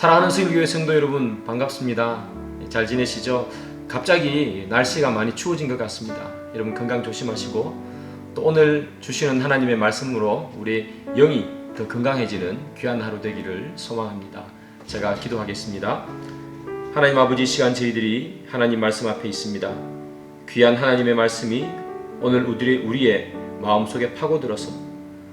사랑하는 수일교회 성도 여러분, 반갑습니다. 잘 지내시죠? 갑자기 날씨가 많이 추워진 것 같습니다. 여러분 건강 조심하시고, 또 오늘 주시는 하나님의 말씀으로 우리 영이 더 건강해지는 귀한 하루 되기를 소망합니다. 제가 기도하겠습니다. 하나님 아버지, 시간 저희들이 하나님 말씀 앞에 있습니다. 귀한 하나님의 말씀이 오늘 우리의 마음속에 파고들어서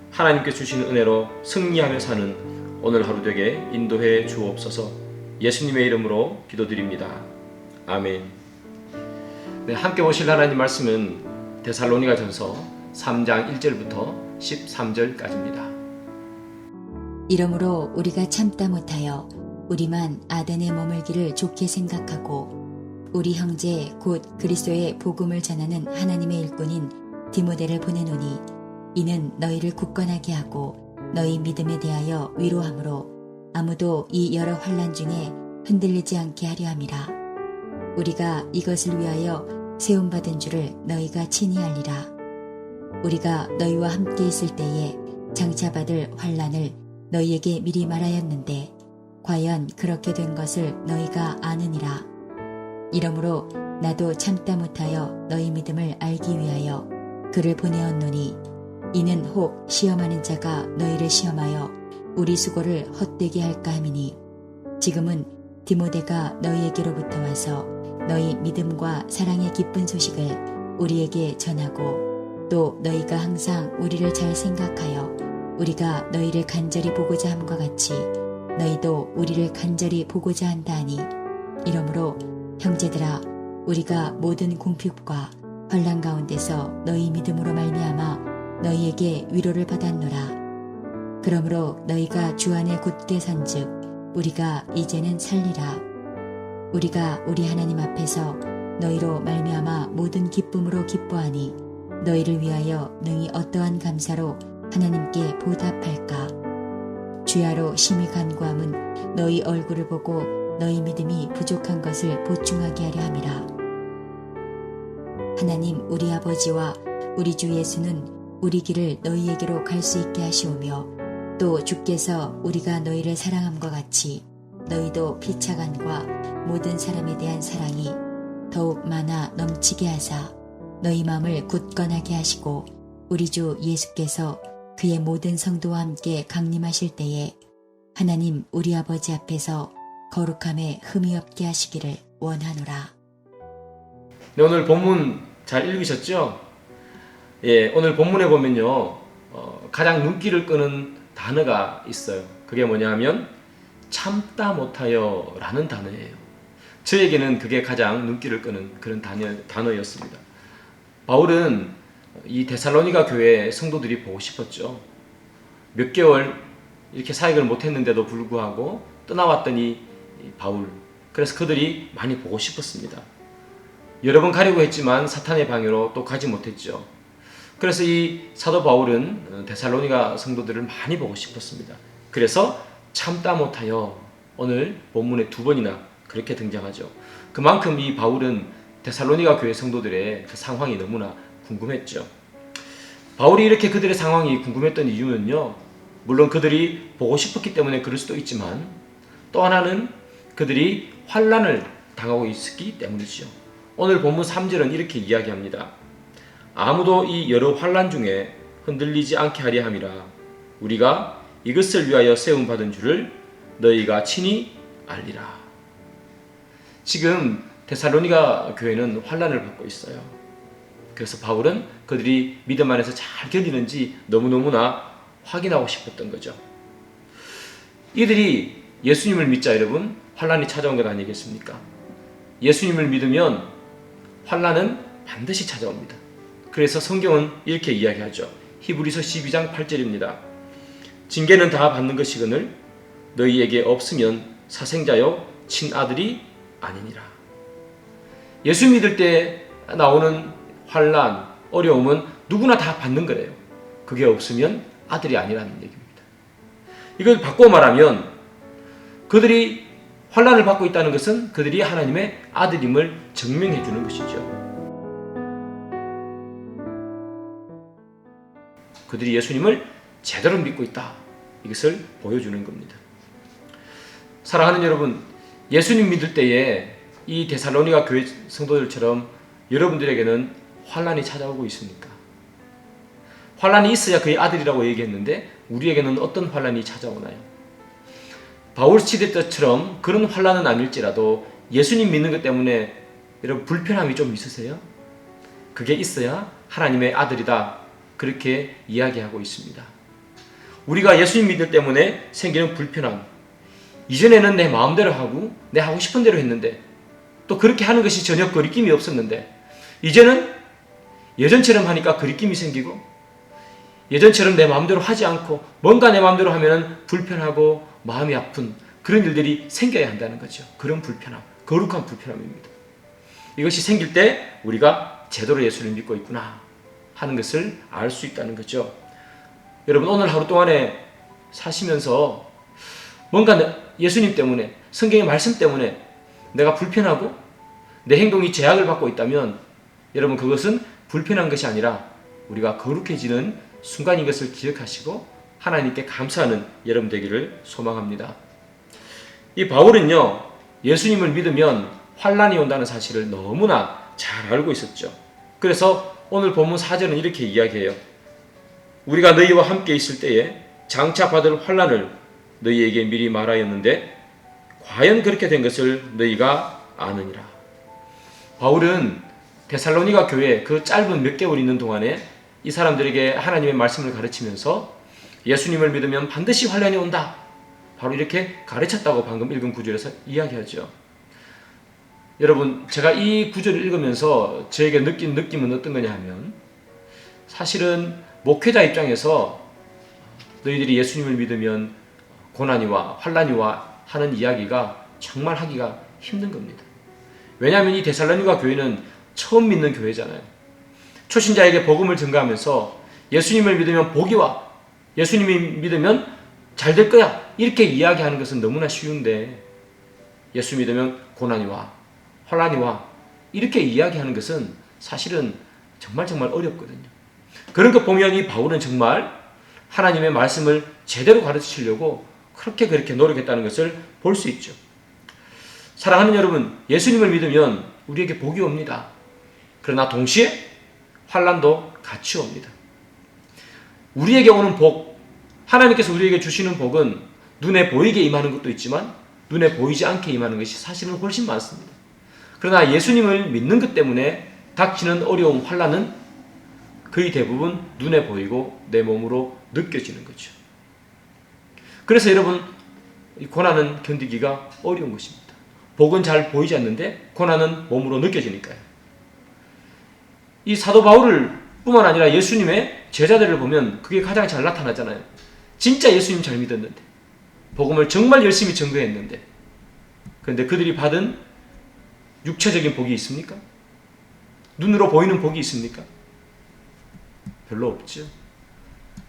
하나님께 주시는 은혜로 승리하며 사는 오늘 하루 되게 인도해 주옵소서. 예수님의 이름으로 기도드립니다. 아멘. 네, 함께 보실 하나님 말씀은 데살로니가전서 3장 1절부터 13절까지입니다. 이러므로 우리가 참다 못하여 우리만 아덴에 머물기를 좋게 생각하고 우리 형제 곧 그리스도의 복음을 전하는 하나님의 일꾼인 디모데를 보내노니, 이는 너희를 굳건하게 하고 너희 믿음에 대하여 위로함으로 아무도 이 여러 환난 중에 흔들리지 않게 하려 함이라. 우리가 이것을 위하여 세움받은 줄을 너희가 친히 알리라. 우리가 너희와 함께 있을 때에 장차 받을 환난을 너희에게 미리 말하였는데 과연 그렇게 된 것을 너희가 아느니라. 이러므로 나도 참다 못하여 너희 믿음을 알기 위하여 그를 보내었노니, 이는 혹 시험하는 자가 너희를 시험하여 우리 수고를 헛되게 할까 함이니, 지금은 디모데가 너희에게로부터 와서 너희 믿음과 사랑의 기쁜 소식을 우리에게 전하고, 또 너희가 항상 우리를 잘 생각하여 우리가 너희를 간절히 보고자 함과 같이 너희도 우리를 간절히 보고자 한다 하니, 이러므로 형제들아, 우리가 모든 궁핍과 환난 가운데서 너희 믿음으로 말미암아 너희에게 위로를 받았노라. 그러므로 너희가 주 안에 굳게 선즉 우리가 이제는 살리라. 우리가 우리 하나님 앞에서 너희로 말미암아 모든 기쁨으로 기뻐하니, 너희를 위하여 능히 어떠한 감사로 하나님께 보답할까. 주야로 심히 간구함은 너희 얼굴을 보고 너희 믿음이 부족한 것을 보충하게 하려 함이라. 하나님 우리 아버지와 우리 주 예수는 우리 길을 너희에게로 갈 수 있게 하시오며, 또 주께서 우리가 너희를 사랑함과 같이 너희도 피차간과 모든 사람에 대한 사랑이 더욱 많아 넘치게 하사 너희 마음을 굳건하게 하시고, 우리 주 예수께서 그의 모든 성도와 함께 강림하실 때에 하나님 우리 아버지 앞에서 거룩함에 흠이 없게 하시기를 원하노라. 네, 오늘 본문 잘 읽으셨죠? 예, 오늘 본문에 보면요, 가장 눈길을 끄는 단어가 있어요. 그게 뭐냐 하면 참다 못하여 라는 단어예요. 저에게는 그게 가장 눈길을 끄는 그런 단어였습니다. 바울은 이 데살로니가 교회 성도들이 보고 싶었죠. 몇 개월 이렇게 사역을 못했는데도 불구하고 떠나왔던 이 바울, 그래서 그들이 많이 보고 싶었습니다. 여러 번 가려고 했지만 사탄의 방해로 또 가지 못했죠. 그래서 이 사도 바울은 데살로니가 성도들을 많이 보고 싶었습니다. 그래서 참다 못하여 오늘 본문에 2번이나 그렇게 등장하죠. 그만큼 이 바울은 데살로니가 교회 성도들의 그 상황이 너무나 궁금했죠. 바울이 이렇게 그들의 상황이 궁금했던 이유는요, 물론 그들이 보고 싶었기 때문에 그럴 수도 있지만, 또 하나는 그들이 환난을 당하고 있었기 때문이죠. 오늘 본문 3절은 이렇게 이야기합니다. 아무도 이 여러 환난 중에 흔들리지 않게 하려 함이라. 우리가 이것을 위하여 세움받은 줄을 너희가 친히 알리라. 지금 데살로니가 교회는 환난을 받고 있어요. 그래서 바울은 그들이 믿음 안에서 잘 견디는지 너무너무나 확인하고 싶었던 거죠. 이들이 예수님을 믿자 여러분, 환난이 찾아온 것 아니겠습니까? 예수님을 믿으면 환난은 반드시 찾아옵니다. 그래서 성경은 이렇게 이야기하죠. 히브리서 12장 8절입니다. 징계는 다 받는 것이거늘 너희에게 없으면 사생자요 친아들이 아니니라. 예수 믿을 때 나오는 환난, 어려움은 누구나 다 받는 거래요. 그게 없으면 아들이 아니라는 얘기입니다. 이걸 바꿔 말하면 그들이 환난을 받고 있다는 것은 그들이 하나님의 아들임을 증명해 주는 것이죠. 그들이 예수님을 제대로 믿고 있다, 이것을 보여주는 겁니다. 사랑하는 여러분, 예수님 믿을 때에 이 데살로니가 교회 성도들처럼 여러분들에게는 환난이 찾아오고 있습니까? 환난이 있어야 그의 아들이라고 얘기했는데 우리에게는 어떤 환난이 찾아오나요? 바울 시대 때처럼 그런 환난은 아닐지라도 예수님 믿는 것 때문에 여러분 불편함이 좀 있으세요? 그게 있어야 하나님의 아들이다, 그렇게 이야기하고 있습니다. 우리가 예수님 믿을 때문에 생기는 불편함, 이전에는 내 마음대로 하고 내 하고 싶은 대로 했는데 또 그렇게 하는 것이 전혀 거리낌이 없었는데 이제는 예전처럼 하니까 거리낌이 생기고 예전처럼 내 마음대로 하지 않고 뭔가 내 마음대로 하면 불편하고 마음이 아픈 그런 일들이 생겨야 한다는 거죠. 그런 불편함, 거룩한 불편함입니다. 이것이 생길 때 우리가 제대로 예수를 믿고 있구나 하는 것을 알 수 있다는 거죠. 여러분, 오늘 하루 동안에 사시면서 뭔가 예수님 때문에, 성경의 말씀 때문에 내가 불편하고 내 행동이 제약을 받고 있다면 여러분, 그것은 불편한 것이 아니라 우리가 거룩해지는 순간인 것을 기억하시고 하나님께 감사하는 여러분 되기를 소망합니다. 이 바울은요, 예수님을 믿으면 환난이 온다는 사실을 너무나 잘 알고 있었죠. 그래서 오늘 본문 4절은 이렇게 이야기해요. 우리가 너희와 함께 있을 때에 장차 받을 환난을 너희에게 미리 말하였는데 과연 그렇게 된 것을 너희가 아느니라. 바울은 데살로니가 교회 그 짧은 몇 개월 있는 동안에 이 사람들에게 하나님의 말씀을 가르치면서 예수님을 믿으면 반드시 환난이 온다, 바로 이렇게 가르쳤다고 방금 읽은 구절에서 이야기하죠. 여러분, 제가 이 구절을 읽으면서 저에게 느낀 느낌은 어떤 거냐 하면, 사실은 목회자 입장에서 너희들이 예수님을 믿으면 고난이 와 환난이 와 하는 이야기가 정말 하기가 힘든 겁니다. 왜냐하면 이 데살로니가 교회는 처음 믿는 교회잖아요. 초신자에게 복음을 전가하면서 예수님을 믿으면 복이 와, 예수님을 믿으면 잘 될 거야, 이렇게 이야기하는 것은 너무나 쉬운데 예수 믿으면 고난이 와 환난이 와 이렇게 이야기하는 것은 사실은 정말 어렵거든요. 그런 거 보면 이 바울은 정말 하나님의 말씀을 제대로 가르치려고 그렇게 노력했다는 것을 볼 수 있죠. 사랑하는 여러분, 예수님을 믿으면 우리에게 복이 옵니다. 그러나 동시에 환난도 같이 옵니다. 우리에게 오는 복, 하나님께서 우리에게 주시는 복은 눈에 보이게 임하는 것도 있지만 눈에 보이지 않게 임하는 것이 사실은 훨씬 많습니다. 그러나 예수님을 믿는 것 때문에 닥치는 어려움, 환난은 거의 대부분 눈에 보이고 내 몸으로 느껴지는 거죠. 그래서 여러분, 이 고난은 견디기가 어려운 것입니다. 복은 잘 보이지 않는데 고난은 몸으로 느껴지니까요. 이 사도 바울을 뿐만 아니라 예수님의 제자들을 보면 그게 가장 잘 나타나잖아요. 진짜 예수님 잘 믿었는데, 복음을 정말 열심히 전거했는데, 그런데 그들이 받은 육체적인 복이 있습니까? 눈으로 보이는 복이 있습니까? 별로 없죠.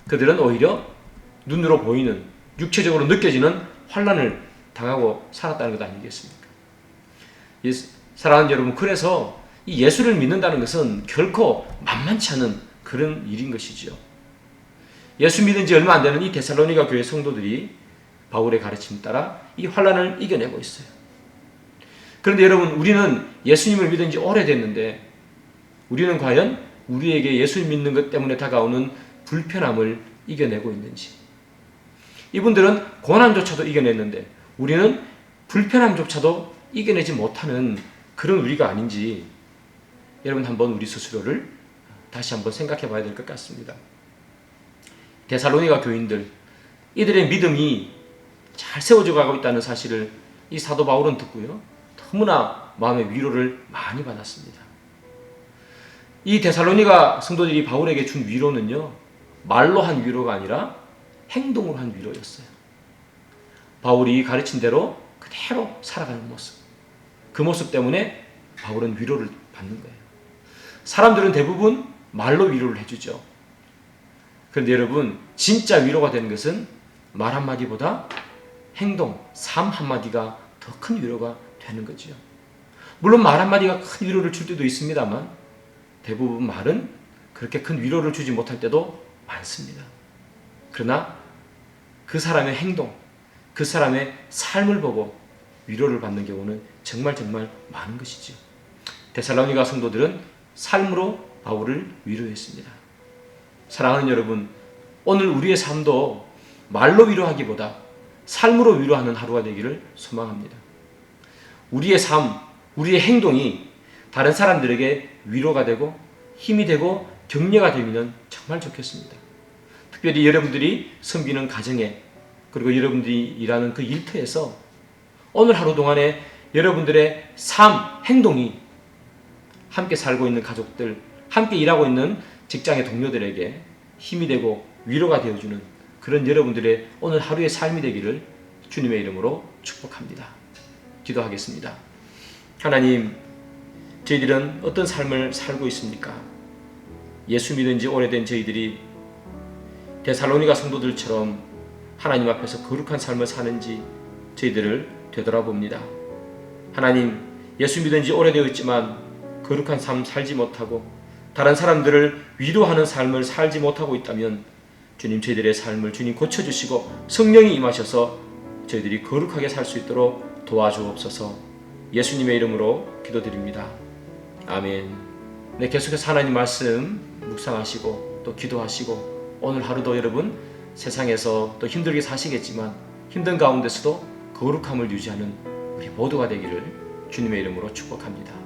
그들은 오히려 눈으로 보이는, 육체적으로 느껴지는 환난을 당하고 살았다는 것 아니겠습니까? 사랑하는 여러분, 그래서 이 예수를 믿는다는 것은 결코 만만치 않은 그런 일인 것이죠. 예수 믿은 지 얼마 안 되는 이 데살로니가 교회 성도들이 바울의 가르침 따라 이 환난을 이겨내고 있어요. 그런데 여러분, 우리는 예수님을 믿은 지 오래됐는데 우리는 과연 우리에게 예수를 믿는 것 때문에 다가오는 불편함을 이겨내고 있는지, 이분들은 고난조차도 이겨냈는데 우리는 불편함조차도 이겨내지 못하는 그런 우리가 아닌지, 여러분 한번 우리 스스로를 다시 한번 생각해 봐야 될 것 같습니다. 데살로니가 교인들, 이들의 믿음이 잘 세워져 가고 있다는 사실을 이 사도 바울은 듣고요, 너무나 마음의 위로를 많이 받았습니다. 이 데살로니가 성도들이 바울에게 준 위로는요, 말로 한 위로가 아니라 행동으로 한 위로였어요. 바울이 가르친 대로 그대로 살아가는 모습, 그 모습 때문에 바울은 위로를 받는 거예요. 사람들은 대부분 말로 위로를 해주죠. 그런데 여러분, 진짜 위로가 되는 것은 말 한마디보다 행동, 삶 한마디가 더 큰 위로가 되는 거죠. 물론 말 한마디가 큰 위로를 줄 때도 있습니다만 대부분 말은 그렇게 큰 위로를 주지 못할 때도 많습니다. 그러나 그 사람의 행동, 그 사람의 삶을 보고 위로를 받는 경우는 정말 많은 것이죠. 데살로니가 성도들은 삶으로 바울을 위로했습니다. 사랑하는 여러분, 오늘 우리의 삶도 말로 위로하기보다 삶으로 위로하는 하루가 되기를 소망합니다. 우리의 삶, 우리의 행동이 다른 사람들에게 위로가 되고 힘이 되고 격려가 되면 정말 좋겠습니다. 특별히 여러분들이 섬기는 가정에, 그리고 여러분들이 일하는 그 일터에서 오늘 하루 동안에 여러분들의 삶, 행동이 함께 살고 있는 가족들, 함께 일하고 있는 직장의 동료들에게 힘이 되고 위로가 되어주는 그런 여러분들의 오늘 하루의 삶이 되기를 주님의 이름으로 축복합니다. 기도하겠습니다. 하나님, 저희들은 어떤 삶을 살고 있습니까? 예수 믿은 지 오래된 저희들이 데살로니가 성도들처럼 하나님 앞에서 거룩한 삶을 사는지 저희들을 되돌아봅니다. 하나님, 예수 믿은 지 오래되었지만 거룩한 삶 살지 못하고 다른 사람들을 위로하는 삶을 살지 못하고 있다면 주님, 저희들의 삶을 주님 고쳐주시고 성령이 임하셔서 저희들이 거룩하게 살 수 있도록 도와주옵소서. 예수님의 이름으로 기도드립니다. 아멘. 네, 계속해서 하나님 말씀 묵상하시고 또 기도하시고 오늘 하루도 여러분 세상에서 또 힘들게 사시겠지만 힘든 가운데서도 거룩함을 유지하는 우리 모두가 되기를 주님의 이름으로 축복합니다.